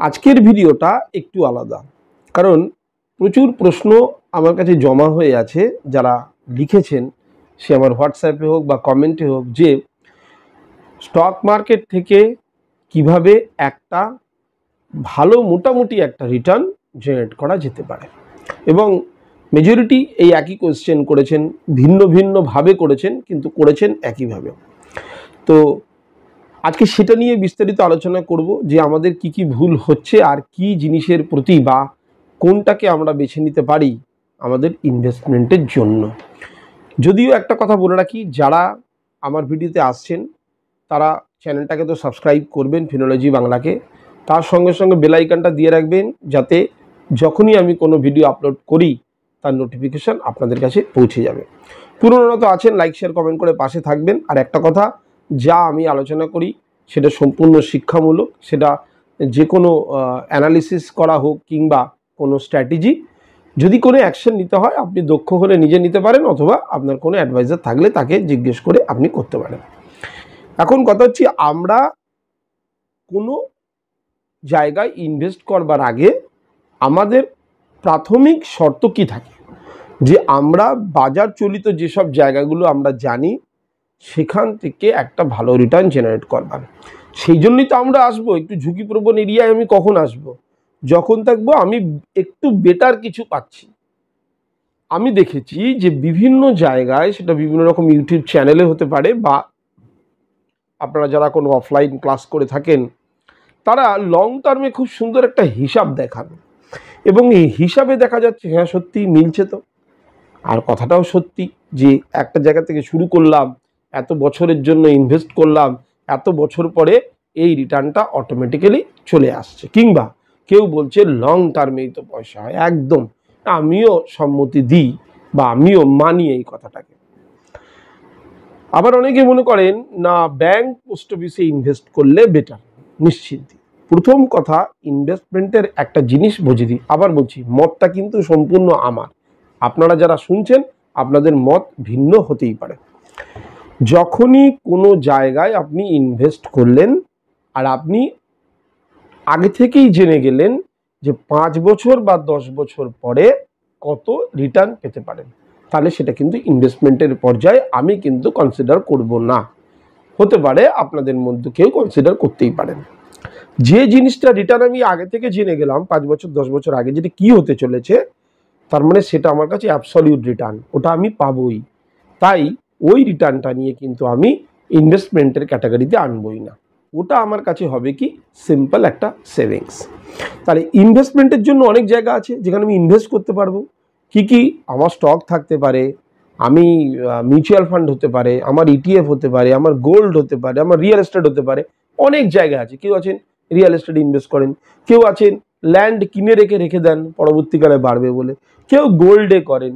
আজকের ভিডিওটা একটু আলাদা, কারণ প্রচুর প্রশ্ন আমার কাছে জমা হয়ে আছে। যারা লিখেছেন, সে আমার হোয়াটসঅ্যাপে হোক বা কমেন্টে হোক, যে স্টক মার্কেট থেকে কিভাবে একটা ভালো মোটামুটি একটা রিটার্ন জেনারেট করা যেতে পারে। এবং মেজরিটি এই একই কোয়েশ্চেন করেছেন, ভিন্ন ভিন্নভাবে করেছেন, কিন্তু করেছেন একইভাবে। তো আজকে সেটা নিয়ে বিস্তারিত আলোচনা করব যে আমাদের কি কি ভুল হচ্ছে আর কি জিনিসের প্রতি বা কোনটাকে আমরা বেছে নিতে পারি আমাদের ইনভেস্টমেন্টের জন্য। যদিও একটা কথা বলে রাখি, যারা আমার ভিডিওতে আসছেন তারা চ্যানেলটাকে তো সাবস্ক্রাইব করবেন ফিনোলজি বাংলাকে, তার সঙ্গে সঙ্গে বেল আইকনটা দিয়ে রাখবেন, যাতে যখনই আমি কোনো ভিডিও আপলোড করি তার নোটিফিকেশান আপনাদের কাছে পৌঁছে যাবে। পুরনো তো আছেন, লাইক শেয়ার কমেন্ট করে পাশে থাকবেন। আর একটা কথা, যা আমি আলোচনা করি সেটা সম্পূর্ণ শিক্ষামূলক, সেটা যে কোনো অ্যানালিসিস করা হোক কিংবা কোনো স্ট্র্যাটেজি, যদি কোনো অ্যাকশন নিতে হয় আপনি দক্ষ হলে নিজে নিতে পারেন, অথবা আপনার কোনো অ্যাডভাইজার থাকলে তাকে জিজ্ঞেস করে আপনি করতে পারেন। এখন কথা হচ্ছে, আমরা কোনো জায়গায় ইনভেস্ট করবার আগে আমাদের প্রাথমিক শর্ত কি থাকে, যে আমরা বাজার চলিত যেসব জায়গাগুলো আমরা জানি সেখান থেকে একটা ভালো রিটার্ন জেনারেট করবার। সেই জন্যই তো আমরা আসবো। একটু ঝুঁকিপ্রবণ এরিয়ায় আমি কখন আসব? যখন থাকবো আমি একটু বেটার কিছু পাচ্ছি। আমি দেখেছি যে বিভিন্ন জায়গায়, সেটা বিভিন্ন রকম ইউটিউব চ্যানেলে হতে পারে, বা আপনারা যারা কোনো অফলাইন ক্লাস করে থাকেন, তারা লং টার্মে খুব সুন্দর একটা হিসাব দেখান, এবং এই হিসাবে দেখা যাচ্ছে হ্যাঁ সত্যি মিলছে তো। আর কথাটাও সত্যি যে একটা জায়গা থেকে শুরু করলাম, এত বছরের জন্য ইনভেস্ট করলাম, এত বছর পরে এই রিটার্নটা অটোমেটিক্যালি চলে আসছে। কিংবা কেউ বলছে লং টার্মেই তো পয়সা হয়, একদম আমিও সম্মতি দিই বা আমিও মানি এই কথাটাকে। আবার অনেকে মনে করেন না, ব্যাংক পোস্ট অফিসে ইনভেস্ট করলে বেটার। নিশ্চিন্তি, প্রথম কথা ইনভেস্টমেন্টের একটা জিনিস বুঝে দিই, আবার বলছি মতটা কিন্তু সম্পূর্ণ আমার। আপনারা যারা শুনছেন আপনাদের মত ভিন্ন হতেই পারে। যখনই কোনো জায়গায় আপনি ইনভেস্ট করলেন আর আপনি আগে থেকেই জেনে গেলেন যে 5 বছর বা 10 বছর পরে কত রিটার্ন পেতে পারেন, তাহলে সেটা কিন্তু ইনভেস্টমেন্টের পর্যায়ে আমি কিন্তু কনসিডার করব না। হতে পারে আপনাদের মধ্যে কেউ কনসিডার করতেই পারেন। যে জিনিসটা রিটার্ন আমি আগে থেকে জেনে গেলাম 5 বছর 10 বছর আগে যেটা কি হতে চলেছে, তার মানে সেটা আমার কাছে অ্যাবসলিউট রিটার্ন, ওটা আমি পাবই। তাই ওই রিটার্নটা নিয়ে কিন্তু আমি ইনভেস্টমেন্টের ক্যাটাগরিতে আনবই না। ওটা আমার কাছে হবে কি সিম্পল একটা সেভিংস। তাহলে ইনভেস্টমেন্টের জন্য অনেক জায়গা আছে যেখানে আমি ইনভেস্ট করতে পারবো। কি কি? আমার স্টক থাকতে পারে, আমি মিউচুয়াল ফান্ড হতে পারে, আমার ইটিএফ হতে পারে, আমার গোল্ড হতে পারে, আমার রিয়েল এস্টেট হতে পারে। অনেক জায়গা আছে। কেউ আছেন রিয়েল এস্টেট ইনভেস্ট করেন, কেউ আছেন ল্যান্ড কিনে রেখে দেন পরবর্তীকালে বাড়বে বলে, কেউ গোল্ডে করেন।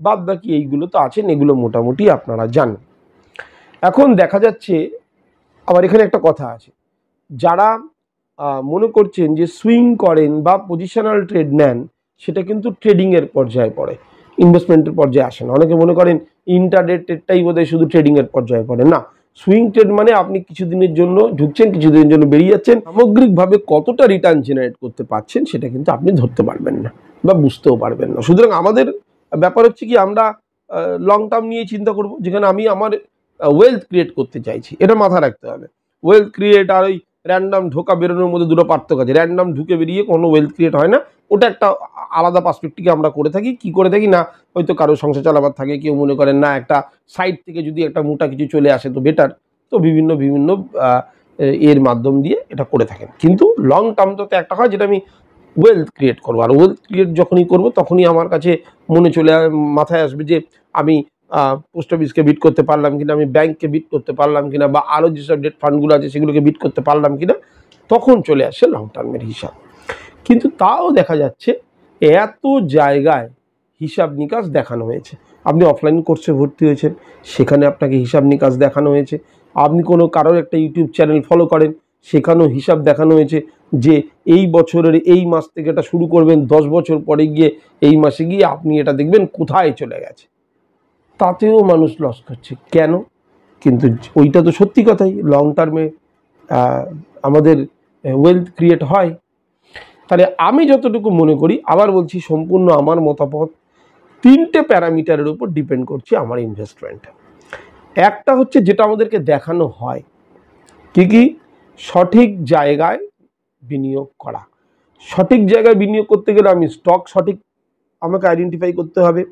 বাদ বাকি এইগুলো তো আছেন, এগুলো মোটামুটি আপনারা জানেন। এখন দেখা যাচ্ছে আবার এখানে একটা কথা আছে, যারা মনে করছেন যে সুইং করেন বা পজিশনাল ট্রেড নেন, সেটা কিন্তু ট্রেডিংয়ের পর্যায়ে পড়ে, ইনভেস্টমেন্টের পর্যায়ে আসে না। অনেকে মনে করেন ইন্টারডে ট্রেডটাই বোধহয় শুধু ট্রেডিংয়ের পর্যায়ে পড়ে। না, সুইং ট্রেড মানে আপনি কিছুদিনের জন্য ঢুকছেন, কিছুদিনের জন্য বেরিয়ে যাচ্ছেন, সামগ্রিকভাবে কতটা রিটার্ন জেনারেট করতে পারছেন সেটা কিন্তু আপনি ধরতে পারবেন না বা বুঝতেও পারবেন না। সুতরাং আমাদের ব্যাপার হচ্ছে কি, আমরা লং টার্ম নিয়ে চিন্তা করব, যেখানে আমি আমার ওয়েলথ ক্রিয়েট করতে চাইছি। এটা মাথায় রাখতে হবে। ওয়েলথ ক্রিয়েট আর ওই র্যান্ডাম ঢোকা বেরোনোর মধ্যে দুটো পার্থক্য আছে। র্যান্ডাম ঢুকে বেরিয়ে কোনো ওয়েলথ ক্রিয়েট হয় না, ওটা একটা আলাদা পার্সপেক্টিভে আমরা করে থাকি। কি করে থাকি না, হয়তো কারো সংসার চালাবার থাকে, কেউ মনে করেন না একটা সাইড থেকে যদি একটা মোটা কিছু চলে আসে তো বেটার, তো বিভিন্ন বিভিন্ন এর মাধ্যম দিয়ে এটা করে থাকেন। কিন্তু লং টার্ম তো একটা হয় যেটা আমি ওয়েলথ ক্রিয়েট করবো। আর ওয়েলথ ক্রিয়েট যখনই করবো তখনই আমার কাছে মাথায় আসবে যে আমি পোস্ট অফিসকে বিট করতে পারলাম কিনা, আমি ব্যাংককে বিট করতে পারলাম কিনা, বা আরও যেসব ডেট ফান্ডগুলো আছে সেগুলোকে বিট করতে পারলাম কিনা, তখন চলে আসে লং টার্মের হিসাব। কিন্তু তাও দেখা যাচ্ছে এত জায়গায় হিসাব নিকাশ দেখানো হয়েছে। আপনি অফলাইন কোর্সে ভর্তি হয়েছেন, সেখানে আপনাকে হিসাব নিকাশ দেখানো হয়েছে। আপনি কোনো কারোর একটা ইউটিউব চ্যানেল ফলো করেন, সেখানেও হিসাব দেখানো হয়েছে যে এই বছরের এই মাস থেকে এটা শুরু করবেন, 10 বছর পরে গিয়ে এই মাসে গিয়ে আপনি এটা দেখবেন কোথায় চলে গেছে। তাতেও মানুষ লস করছে কেন? কিন্তু ওইটা তো সত্যি কথাই, লং টার্মে আমাদের ওয়েলথ ক্রিয়েট হয়। তাহলে আমি যতটুকু মনে করি, আবার বলছি সম্পূর্ণ আমার মতামত, 3টে প্যারামিটারের উপর ডিপেন্ড করছে আমার ইনভেস্টমেন্ট। একটা হচ্ছে যেটা আমাদেরকে দেখানো হয়, কি সঠিক জায়গায় বিনিয়োগ করা। সঠিক জায়গায় বিনিয়োগ করতে গেলে আমি স্টক সঠিক আমাকে আইডেন্টিফাই করতে হবে।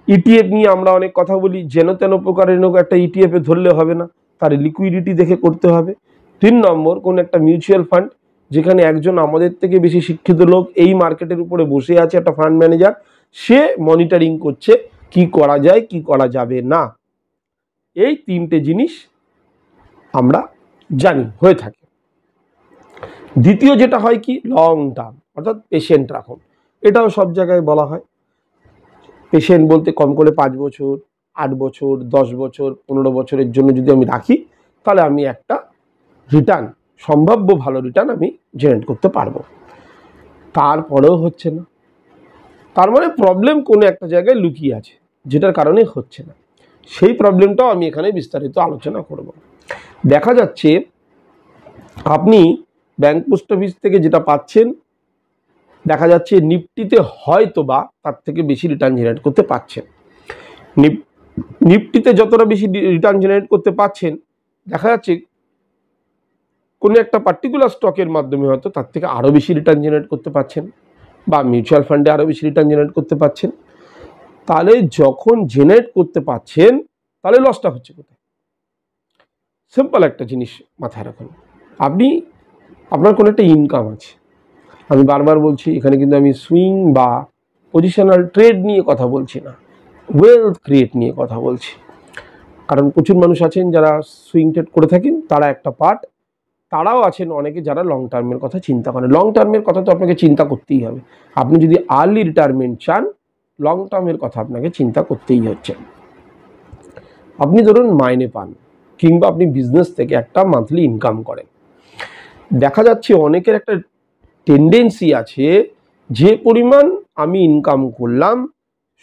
ইটিএফ নিয়ে আমরা অনেক কথা বলি, যেন তেন প্রকারের হোক একটা ইটিএফে ধরলে হবে না, তার লিকুইডিটি দেখে করতে হবে। 3 নম্বর, কোন একটা মিউচুয়াল ফান্ড যেখানে একজন আমাদের থেকে বেশি শিক্ষিত লোক এই মার্কেটের উপরে বসে আছে, একটা ফান্ড ম্যানেজার, সে মনিটরিং করছে কি করা যায় কি করা যাবে না। এই 3টে জিনিস আমরা জানি হয়ে থাকে। দ্বিতীয় যেটা হয় কি, লং টার্ম, অর্থাৎ পেশেন্ট রাখুন। এটাও সব জায়গায় বলা হয়। পেশেন্ট বলতে কম করে 5 বছর, 8 বছর, 10 বছর, 15 বছরের জন্য যদি আমি রাখি, তাহলে আমি একটা রিটার্ন, সম্ভাব্য ভালো রিটার্ন আমি জেনারেট করতে পারবো। তারপরেও হচ্ছে না, তার মানে প্রবলেম কোনো একটা জায়গায় লুকিয়ে আছে, যেটার কারণে হচ্ছে না। সেই প্রবলেমটাও আমি এখানে বিস্তারিত আলোচনা করব। দেখা যাচ্ছে আপনি ব্যাংক পোস্ট অফিস থেকে যেটা পাচ্ছেন, দেখা যাচ্ছে নিফটিতে হয়তো বা তার থেকে বেশি রিটার্ন জেনারেট করতে পারছেন। নিফটিতে যতটা বেশি রিটার্ন জেনারেট করতে পারছেন, দেখা যাচ্ছে কোনো একটা পার্টিকুলার স্টকের মাধ্যমে হয়তো তার থেকে আরও বেশি রিটার্ন জেনারেট করতে পারছেন, বা মিউচুয়াল ফান্ডে আরও বেশি রিটার্ন জেনারেট করতে পারছেন। তাহলে যখন জেনারেট করতে পারছেন, তাহলে লসটা হচ্ছে কোথায়? সিম্পল একটা জিনিস মাথায় রাখুন, আপনার কোনো একটা ইনকাম আছে। আমি বারবার বলছি, এখানে কিন্তু আমি সুইং বা পজিশনাল ট্রেড নিয়ে কথা বলছি না, ওয়েলথ ক্রিয়েট নিয়ে কথা বলছি। কারণ প্রচুর মানুষ আছেন যারা সুইং ট্রেড করে থাকেন, তারা একটা পার্ট। তারাও আছেন অনেকে যারা লং টার্মের কথা চিন্তা করেন। লং টার্মের কথা তো আপনাকে চিন্তা করতেই হবে। আপনি যদি আর্লি রিটায়ারমেন্ট চান, লং টার্মের কথা আপনাকে চিন্তা করতেই হচ্ছে। আপনি ধরুন মাইনে পান, কিংবা আপনি বিজনেস থেকে একটা মান্থলি ইনকাম করেন। দেখা যাচ্ছে অনেকের একটা টেন্ডেন্সি আছে, যে পরিমাণ আমি ইনকাম করলাম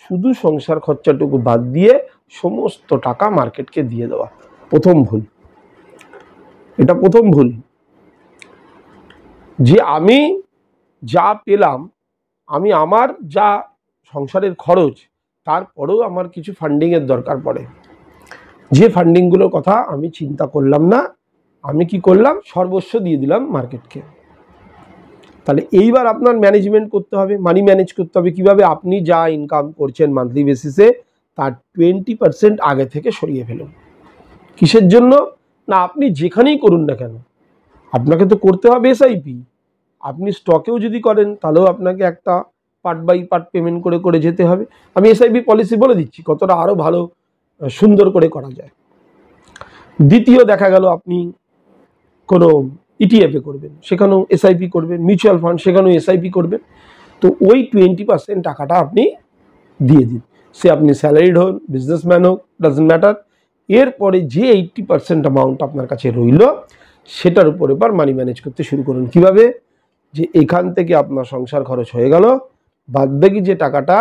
শুধু সংসার খরচাটুকু বাদ দিয়ে সমস্ত টাকা মার্কেটকে দিয়ে দেওয়া। প্রথম ভুল, এটা প্রথম ভুল। যে আমি যা পেলাম, আমি আমার যা সংসারের খরচ, তারপরেও আমার কিছু ফান্ডিংয়ের দরকার পড়ে। যে ফান্ডিংগুলোর কথা আমি চিন্তা করলাম না, আমি কি করলাম, সর্বস্ব দিয়ে দিলাম মার্কেটকে। তাহলে এইবার আপনার ম্যানেজমেন্ট করতে হবে, মানি ম্যানেজ করতে হবে। কিভাবে? আপনি যা ইনকাম করছেন মান্থলি বেসিসে, তার 20% আগে থেকে সরিয়ে ফেলুন। কিসের জন্য? না, আপনি যেখানেই করুন না কেন, আপনাকে তো করতে হবে এসআইপি। আপনি স্টকেও যদি করেন, তাহলেও আপনাকে একটা পার্ট বাই পার্ট পেমেন্ট করে করে যেতে হবে। আমি এসআইপি পলিসি বলে দিচ্ছি কতটা আরও ভালো সুন্দর করে করা যায়। দ্বিতীয়, দেখা গেল আপনি কোনো ইটিএফে করবেন, সেখানেও এসআইপি করবেন। মিউচুয়াল ফান্ড, সেখানেও এসআইপি করবেন। তো ওই 20% টাকাটা আপনি দিয়ে দিন। সে আপনি স্যালারিড হন, বিজনেসম্যান হোক, ডাজন্ট ম্যাটার। এরপরে যে 80% অ্যামাউন্ট আপনার কাছে রইল, সেটার উপর এবার মানি ম্যানেজ করতে শুরু করুন। কিভাবে? যে এখান থেকে আপনার সংসার খরচ হয়ে গেল, বাদ বাকি যে টাকাটা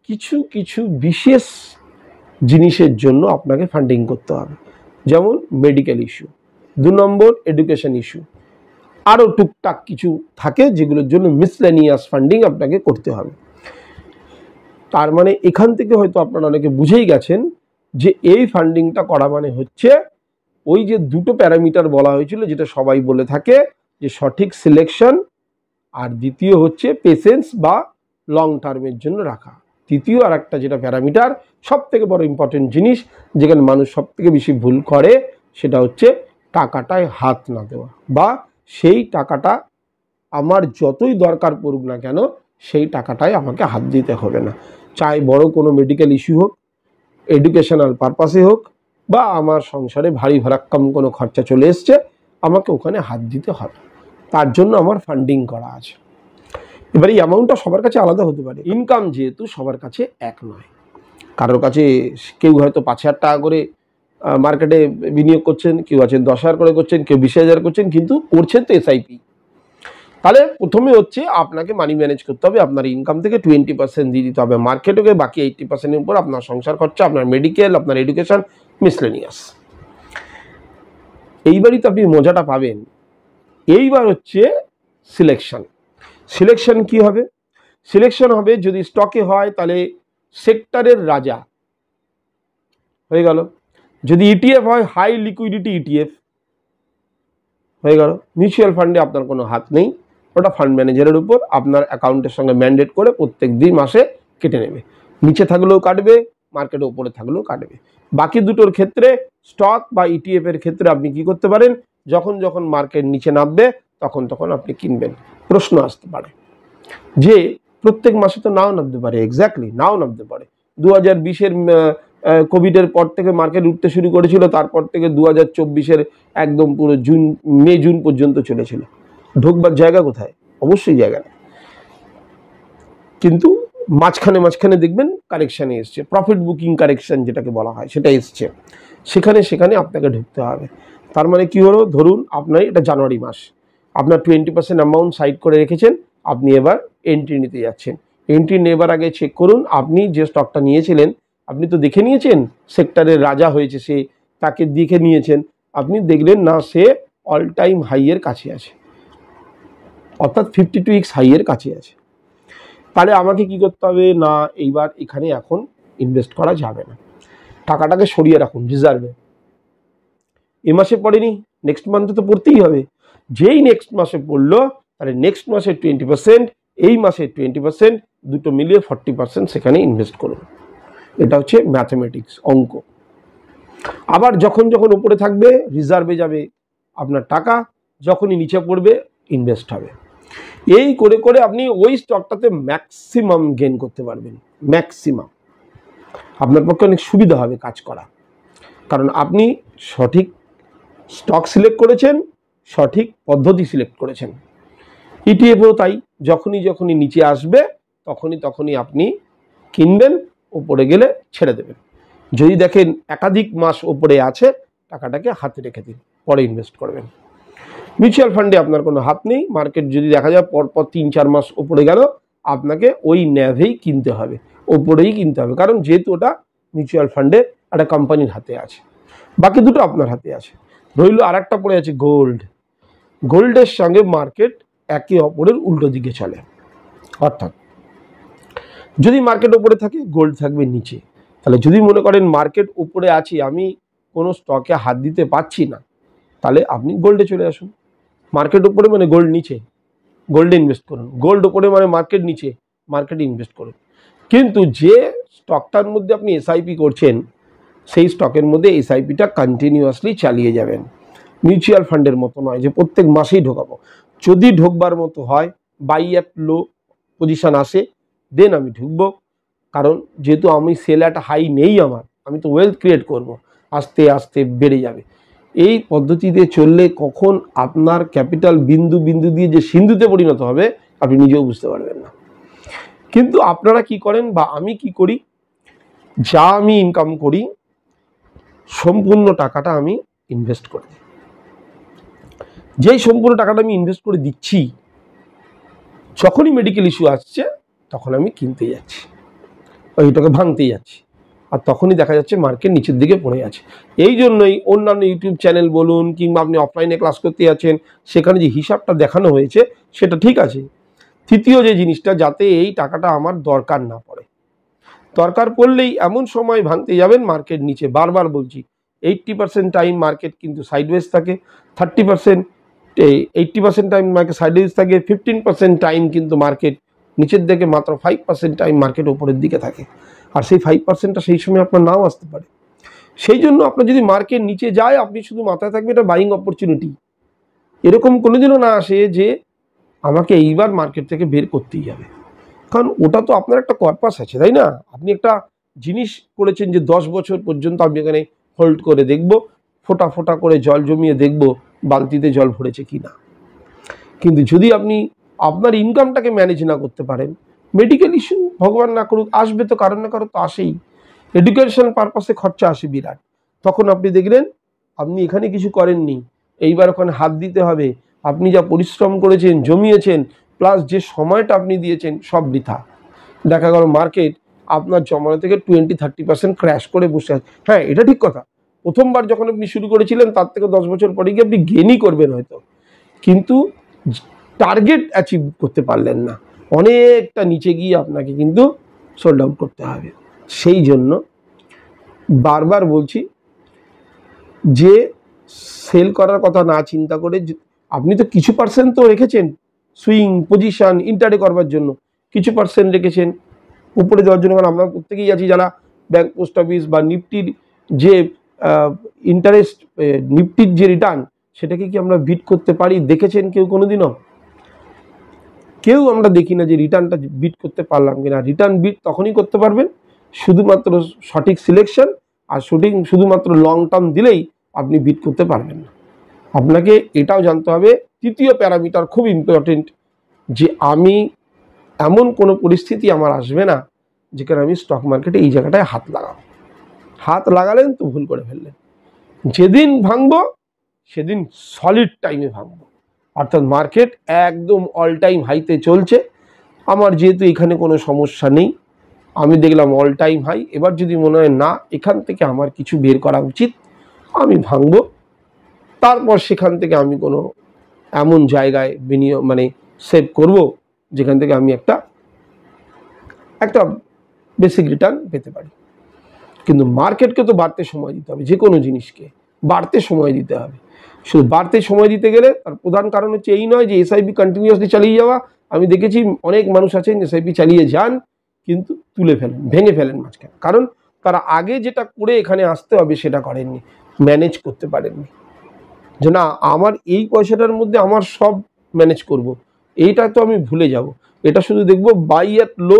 কিছু কিছু বিশেষ জিনিসের জন্য আপনাকে ফান্ডিং করতে হবে। যেমন মেডিকেল ইস্যু, 2 নম্বর এডুকেশন ইস্যু, আরও টুকটাক কিছু থাকে যেগুলোর জন্য মিসলেনিয়াস ফান্ডিং আপনাকে করতে হবে। তার মানে এখান থেকে হয়তো আপনারা অনেকে বুঝেই গেছেন যে এই ফান্ডিংটা করা মানে হচ্ছে ওই যে 2টো প্যারামিটার বলা হয়েছিল, যেটা সবাই বলে থাকে, যে সঠিক সিলেকশন, আর দ্বিতীয় হচ্ছে পেশেন্স বা লং টার্মের জন্য রাখা। তৃতীয় আর একটা যেটা প্যারামিটার, সব থেকে বড় ইম্পর্টেন্ট জিনিস, যেখানে মানুষ সব থেকে বেশি ভুল করে, সেটা হচ্ছে টাকাটায় হাত না দেওয়া, বা সেই টাকাটা আমার যতই দরকার পড়ুক না কেন, সেই টাকাটায় আমাকে হাত দিতে হবে না। চাই বড় কোনো মেডিকেল ইস্যু হোক, এডুকেশনাল পারপাসে হোক, বা আমার সংসারে ভারী ভারাক্কাম কোনো খরচা চলে এসছে, আমাকে ওখানে হাত দিতে হবে। তার জন্য আমার ফান্ডিং করা আছে। এবার এই অ্যামাউন্টটা সবার কাছে আলাদা হতে পারে। ইনকাম যেহেতু সবার কাছে এক নয়, কারোর কাছে কেউ হয়তো 5,000 টাকা করে মার্কেটে বিনিয়োগ করছেন, কেউ আছেন 10,000 করে করছেন, কেউ 20,000 করছেন, কিন্তু করছেন তো এসআইপি। তাহলে প্রথমে হচ্ছে আপনাকে মানি ম্যানেজ করতে হবে। আপনার ইনকাম থেকে 20% দিয়ে দিতে হবে মার্কেটকে, বাকি 80%-এর উপর আপনার সংসার খরচা, আপনার মেডিকেল, আপনার এডুকেশন, মিসলেনিয়াস। এইবারই তো আপনি মজাটা পাবেন। এইবার হচ্ছে সিলেকশন। সিলেকশন কি হবে? সিলেকশন হবে যদি স্টকে হয় তাহলে সেক্টরের রাজা হয়ে গেল, যদি ইটিএফ হয় হাই লিকুইডিটি ইটিএফ হয়ে গেল। মিউচুয়াল ফান্ডে আপনার কোনো হাত নেই, ওটা ফান্ড ম্যানেজারের উপর আপনার অ্যাকাউন্টের সঙ্গে ম্যান্ডেট করে প্রত্যেক দিন মাসে কেটে নেবে, নিচে থাকলেও কাটবে, মার্কেটের উপরে থাকলেও কাটবে। বাকি দুটোর ক্ষেত্রে স্টক বা ইটিএফ এর ক্ষেত্রে আপনি কি করতে পারেন, যখন যখন মার্কেট নিচে নামবে তখন তখন আপনি কিনবেন। প্রশ্ন আসতে পারে যে প্রত্যেক মাসে তো নাও নামতে পারে, এক্স্যাক্টলি নাও নামতে পারে। 2020-এর কোভিডের পর থেকে মার্কেট উঠতে শুরু করেছিল, তারপর থেকে 2024-এর একদম পুরো মে জুন পর্যন্ত চলেছিল। ঢোকবার জায়গা কোথায়? অবশ্যই জায়গা নেই। কিন্তু মাঝখানে মাঝখানে দেখবেন কারেকশানে এসছে, প্রফিট বুকিং কারেকশন যেটাকে বলা হয় সেটা এসছে, সেখানে আপনাকে ঢুকতে হবে। তার মানে কি হলো, ধরুন আপনার এটা জানুয়ারি মাস, আপনার 20% অ্যামাউন্ট সাইড করে রেখেছেন, আপনি এবার এন্ট্রি নিতে যাচ্ছেন। এন্ট্রি নেবার আগে চেক করুন আপনি যে স্টকটা নিয়েছিলেন, আপনি তো দেখে নিয়েছেন সেক্টরের রাজা হয়েছে সে, তাকে দেখে নিয়েছেন, আপনি দেখলেন না সে অল টাইম হাইয়ের কাছে আছে, অর্থাৎ 52x হাইয়ের কাছে আছে। তাহলে আমাকে কি করতে হবে না, এইবার এখানে এখন ইনভেস্ট করা যাবে না, টাকাটাকে সরিয়ে রাখুন রিজার্ভে। এ মাসে পড়েনি, নেক্সট মান্থে তো পড়তেই হবে। যেই নেক্সট মাসে পড়লো তাহলে নেক্সট মাসে 20%, এই মাসে 20%, দুটো মিলিয়ে 40% সেখানে ইনভেস্ট করুন। এটা হচ্ছে ম্যাথমেটিক্স, অঙ্ক। আবার যখন যখন উপরে থাকবে রিজার্ভে যাবে আপনার টাকা, যখনই নিচে পড়বে ইনভেস্ট হবে। এই করে করে আপনি ওই স্টকটাতে ম্যাক্সিমাম গেইন করতে পারবেন, ম্যাক্সিমাম। আপনার পক্ষে অনেক সুবিধা হবে কাজ করা, কারণ আপনি সঠিক স্টক সিলেক্ট করেছেন, সঠিক পদ্ধতি সিলেক্ট করেছেন। ইটিএফও তাই, যখনই যখনই নিচে আসবে তখনই আপনি কিনবেন, ওপরে গেলে ছেড়ে দেবেন। যদি দেখেন একাধিক মাস ওপরে আছে, টাকাটাকে হাতে রেখে দিন, পরে ইনভেস্ট করবেন। মিউচুয়াল ফান্ডে আপনার কোনো হাত নেই, মার্কেট যদি দেখা যায় পরপর 3-4 মাস ওপরে গেল, আপনাকে ওই ন্যাভেই কিনতে হবে, ওপরেই কিনতে হবে, কারণ যেহেতু ওটা মিউচুয়াল ফান্ডে একটা কোম্পানির হাতে আছে, বাকি দুটো আপনার হাতে আছে। রইল আর একটা পড়ে আছে গোল্ড। গোল্ডের সঙ্গে মার্কেট একে অপরের উল্টো দিকে চলে, অর্থাৎ যদি মার্কেট উপরে থাকে গোল্ড থাকবে নিচে। তাহলে যদি মনে করেন মার্কেট উপরে আছি, আমি কোনো স্টকে হাত দিতে পারছি না, তাহলে আপনি গোল্ডে চলে আসুন। মার্কেট উপরে মানে গোল্ড নিচে, গোল্ডে ইনভেস্ট করুন। গোল্ড উপরে মানে মার্কেট নিচে, মার্কেটে ইনভেস্ট করুন। কিন্তু যে স্টকটার মধ্যে আপনি এসআইপি করছেন, সেই স্টকের মধ্যে এসআইপিটা কন্টিনিউয়াসলি চালিয়ে যাবেন। মিউচুয়াল ফান্ডের মতো নয় যে প্রত্যেক মাসেই ঢোকাবো। যদি ঢোকবার মতো হয়, বাই অ্যাট লো পজিশন আসে, দেন আমি ঢুকবো। কারণ যেহেতু আমি সেল অ্যাট হাই নেই, আমি তো ওয়েলথ ক্রিয়েট করব, আস্তে আস্তে বেড়ে যাবে। এই পদ্ধতিতে চললে কখন আপনার ক্যাপিটাল বিন্দু বিন্দু দিয়ে যে সিন্ধুতে পরিণত হবে আপনি নিজেও বুঝতে পারবেন না। কিন্তু আপনারা কি করেন বা আমি কি করি, যা আমি ইনকাম করি সম্পূর্ণ টাকাটা আমি ইনভেস্ট করে দিই। যেই সম্পূর্ণ টাকাটা আমি ইনভেস্ট করে দিচ্ছি, যখনই মেডিকেল ইস্যু আসছে তখন আমি কিনতে যাচ্ছি, ওইটাকে ভাঙতে যাচ্ছি, আর তখনই দেখা যাচ্ছে মার্কেট নিচের দিকে পড়ে আছে। এই জন্যই অন্যান্য ইউটিউব চ্যানেল বলুন কিংবা আপনি অফলাইনে ক্লাস করতে যাচ্ছেন, সেখানে যে হিসাবটা দেখানো হয়েছে সেটা ঠিক আছে। তৃতীয় যে জিনিসটা, যাতে এই টাকাটা আমার দরকার না পড়ে, দরকার পড়লেই এমন সময় ভাঙতে যাবেন মার্কেট নিচে। বারবার বলছি 80% টাইম মার্কেট কিন্তু সাইডওয়েজ থাকে, 80% টাইম মার্কেট সাইডওয়েজ থাকে, 15% টাইম কিন্তু মার্কেট নিচের দিকে, মাত্র 5% টাইম মার্কেট উপরের দিকে থাকে। আর সেই 5%টা সেই সময় আপনার নাও আসতে পারে। সেই জন্য আপনার যদি মার্কেট নিচে যায়, আপনি শুধু মাথায় থাকবে এটা বাইং অপরচুনিটি, এরকম কোনোদিনও না আসে যে আমাকে এইবার মার্কেট থেকে বের করতেই হবে। কারণ ওটা তো আপনার একটা কর্পাস আছে, তাই না? আপনি একটা জিনিস করেছেন যে 10 বছর পর্যন্ত আমি এখানে হোল্ড করে দেখব, ফোঁটা ফোঁটা করে জল জমিয়ে দেখব বালতিতে জল ভরেছে কি না। কিন্তু যদি আপনি আপনার ইনকামটাকে ম্যানেজ না করতে পারেন, মেডিকেল ইস্যু ভগবান না করুক আসবে, তো কারণ না কারণ তো আসেই। এডুকেশন পারপাসে খরচা আসে বিরাট, তখন আপনি দেখলেন আপনি এখানে কিছু করেননি, এইবার ওখানে হাত দিতে হবে। আপনি যা পরিশ্রম করেছেন, জমিয়েছেন, প্লাস যে সময়টা আপনি দিয়েছেন সব বৃথা। দেখা গেল মার্কেট আপনার জমানো থেকে 20-30% ক্র্যাশ করে বসে আছে। হ্যাঁ, এটা ঠিক কথা, প্রথমবার যখন আপনি শুরু করেছিলেন তার থেকে 10 বছর পরে গিয়ে আপনি গেনই করবেন হয়তো, কিন্তু টার্গেট অ্যাচিভ করতে পারলেন না, অনেকটা নিচে গিয়ে আপনাকে কিন্তু সোল্ড আউট করতে হবে। সেই জন্য বারবার বলছি যে সেল করার কথা না চিন্তা করে, আপনি তো কিছু পার্সেন্ট তো রেখেছেন সুইং পজিশন ইন্টারডে করবার জন্য, কিছু পার্সেন্ট রেখেছেন উপরে দেওয়ার জন্য। কারণ আমরা প্রত্যেকেই আছি যারা ব্যাংক, পোস্ট অফিস বা নিফটির যে ইন্টারেস্ট, নিফটির যে রিটার্ন, সেটাকে কি আমরা বিট করতে পারি? দেখেছেন কেউ কোনোদিনও? কেউ আমরা দেখি না যে রিটার্নটা বিট করতে পারলাম কিনা। রিটার্ন বিট তখনই করতে পারবেন শুধুমাত্র সঠিক সিলেকশন আর শুধুমাত্র লং টার্ম দিলেই আপনি বিট করতে পারবেন না। আপনাকে এটাও জানতে হবে, তৃতীয় প্যারামিটার খুব ইম্পর্টেন্ট, যে আমি এমন কোনো পরিস্থিতি আমার আসবে না যেখানে আমি স্টক মার্কেটে এই জায়গাটায় হাত লাগাবো। হাত লাগালেন তো ভুল করে ফেললেন। যেদিন ভাঙবো সেদিন সলিড টাইমে ভাঙবো, অর্থাৎ মার্কেট একদম অল টাইম হাইতে চলছে, আমার যেহেতু এখানে কোনো সমস্যা নেই, আমি দেখলাম অল টাইম হাই, এবার যদি মনে হয় না এখান থেকে আমার কিছু বের করা উচিত, আমি ভাঙবো। তারপর সেখান থেকে আমি কোনো এমন জায়গায় বিনিয়োগ সেভ করব যেখান থেকে আমি একটা বেসিক রিটার্ন পেতে পারি। কিন্তু মার্কেটকে তো বাড়তে সময় দিতে হবে, যে কোনো জিনিসকে বাড়তে সময় দিতে হবে। শুধু বাড়তে সময় দিতে গেলে তার প্রধান কারণ হচ্ছে এই নয় যে এসআইপি কন্টিনিউয়াসলি চালিয়ে যাওয়া। আমি দেখেছি অনেক মানুষ আছেন এসআইপি চালিয়ে যান কিন্তু তুলে ফেলেন, ভেঙে ফেলেন মাঝখানে, কারণ তারা আগে যেটা করে এখানে আসতে হবে সেটা করেননি, ম্যানেজ করতে পারেননি। যে না, আমার এই পয়সাটার মধ্যে আমার সব ম্যানেজ করব, এইটা তো আমি ভুলে যাব, এটা শুধু দেখব বাই অ্যাট লো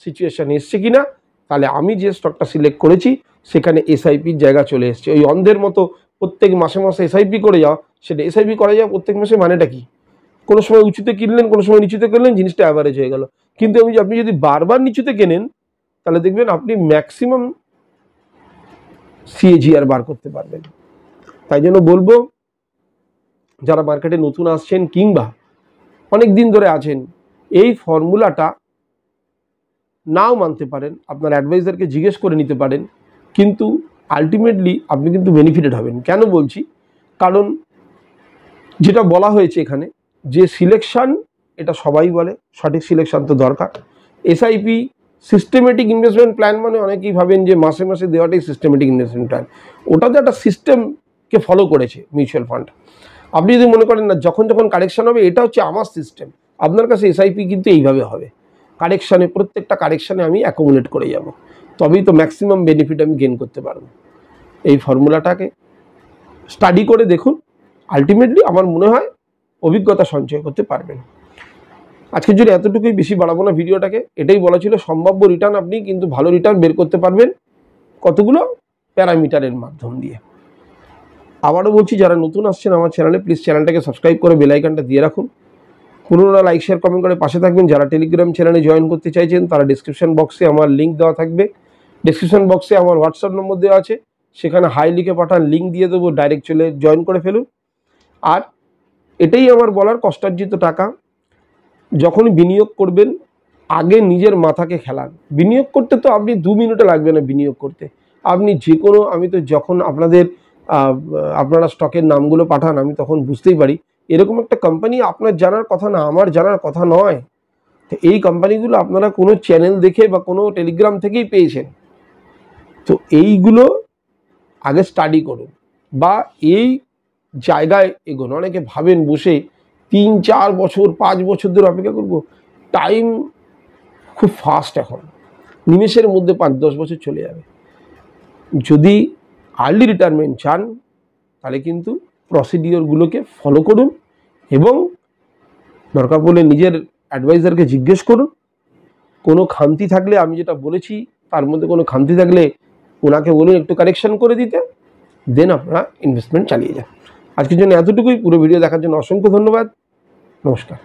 সিচুয়েশান এসছে কিনা, তাহলে আমি যে স্টকটা সিলেক্ট করেছি সেখানে এসআইপির জায়গা চলে এসছে। ওই অন্ধের মতো প্রত্যেক মাসে মাসে এসআইপি করে যাও, সেটা এসআইপি করা যাও প্রত্যেক মাসে, মানেটা কি? কোনো সময় উঁচুতে কিনলেন, কোনো সময় নিচুতে কিনলেন, জিনিসটা অ্যাভারেজ হয়ে গেল। কিন্তু আপনি যদি বারবার নিচুতে কেনেন তাহলে দেখবেন আপনি ম্যাক্সিমাম সিএজিআর বার করতে পারবেন। তাই জন্য বলবো, যারা মার্কেটে নতুন আসছেন কিংবা অনেক দিন ধরে আছেন, এই ফর্মুলাটা নাও মানতে পারেন, আপনার অ্যাডভাইজারকে জিজ্ঞেস করে নিতে পারেন, কিন্তু আলটিমেটলি আপনি কিন্তু বেনিফিটেড হবেন। কেন বলছি? কারণ যেটা বলা হয়েছে এখানে, যে সিলেকশান, এটা সবাই বলে সঠিক সিলেকশান তো দরকার। এসআইপি সিস্টেমেটিক ইনভেস্টমেন্ট প্ল্যান মানে অনেকেই ভাবেন যে মাসে মাসে দেওয়াটাই সিস্টেমেটিক ইনভেস্টমেন্ট প্ল্যান। ওটা তো একটা সিস্টেমকে ফলো করেছে মিউচুয়াল ফান্ড। আপনি যদি মনে করেন না যখন যখন কারেকশান হবে এটা হচ্ছে আমার সিস্টেম, আপনার কাছে এসআইপি কিন্তু এইভাবে হবে, কারেকশানে, প্রত্যেকটা কারেকশানে আমি অ্যাকুমুলেট করে যাব, তবেই তো ম্যাক্সিমাম বেনিফিট আমি গেইন করতে পারবো। এই ফর্মুলাটাকে স্টাডি করে দেখুন, আলটিমেটলি আমার মনে হয় অভিজ্ঞতা সঞ্চয় করতে পারবেন। আজকের জন্য এতটুকুই, বেশি বাড়াবো না ভিডিওটাকে। এটাই বলা ছিল, সম্ভাব্য রিটার্ন আপনি কিন্তু ভালো রিটার্ন বের করতে পারবেন কতগুলো প্যারামিটারের মাধ্যম দিয়ে। আবারও বলছি, যারা নতুন আসছেন আমার চ্যানেলে, প্লিজ চ্যানেলটাকে সাবস্ক্রাইব করে বেল আইকনটা দিয়ে রাখুন। পুরোনো লাইক শেয়ার কমেন্ট করে পাশে থাকবেন। যারা টেলিগ্রাম চ্যানেলে জয়েন করতে চাইছেন তারা ডিসক্রিপশন বক্সে আমার লিঙ্ক দেওয়া থাকবে, ডিসক্রিপশন বক্সে আমার হোয়াটসঅ্যাপ নম্বর দেওয়া আছে, সেখানে হাই লিখে পাঠান, লিঙ্ক দিয়ে দেবো, ডাইরেক্ট চলে জয়েন করে ফেলুন। আর এটাই আমার বলার, কষ্টার্জিত টাকা যখনই বিনিয়োগ করবেন আগে নিজের মাথাকে খেলান। বিনিয়োগ করতে তো আপনি 2 মিনিটও লাগবে না বিনিয়োগ করতে। আপনি যে কোনো, আমি তো যখন আপনারা স্টকের নামগুলো পাঠান আমি তখন বুঝতেই পারি এরকম একটা কোম্পানি আপনার জানার কথা না, আমার জানার কথা নয়। তো এই কোম্পানিগুলো আপনারা কোনো চ্যানেল দেখে বা কোনো টেলিগ্রাম থেকেই পেয়েছেন। তো এইগুলো আগে স্টাডি করুন বা এই জায়গায় এগোন। অনেকে ভাবেন বসে 3-4 বছর 5 বছর ধরে অপেক্ষা করব, টাইম খুব ফাস্ট, এখন নিমেষের মধ্যে 5-10 বছর চলে যাবে। যদি আর্লি রিটায়ারমেন্ট চান তাহলে কিন্তু প্রসিডিওরগুলোকে ফলো করুন এবং দরকার পড়লে নিজের অ্যাডভাইজারকে জিজ্ঞেস করুন। কোনো খামতি থাকলে, আমি যেটা বলেছি তার মধ্যে কোনো খামতি থাকলে ওনাকে বলুন একটু কারেকশন করে দিতে, দেন আপনারা ইনভেস্টমেন্ট চালিয়ে যান। আজকের জন্য এতটুকুই। পুরো ভিডিও দেখার জন্য অসংখ্য ধন্যবাদ। নমস্কার।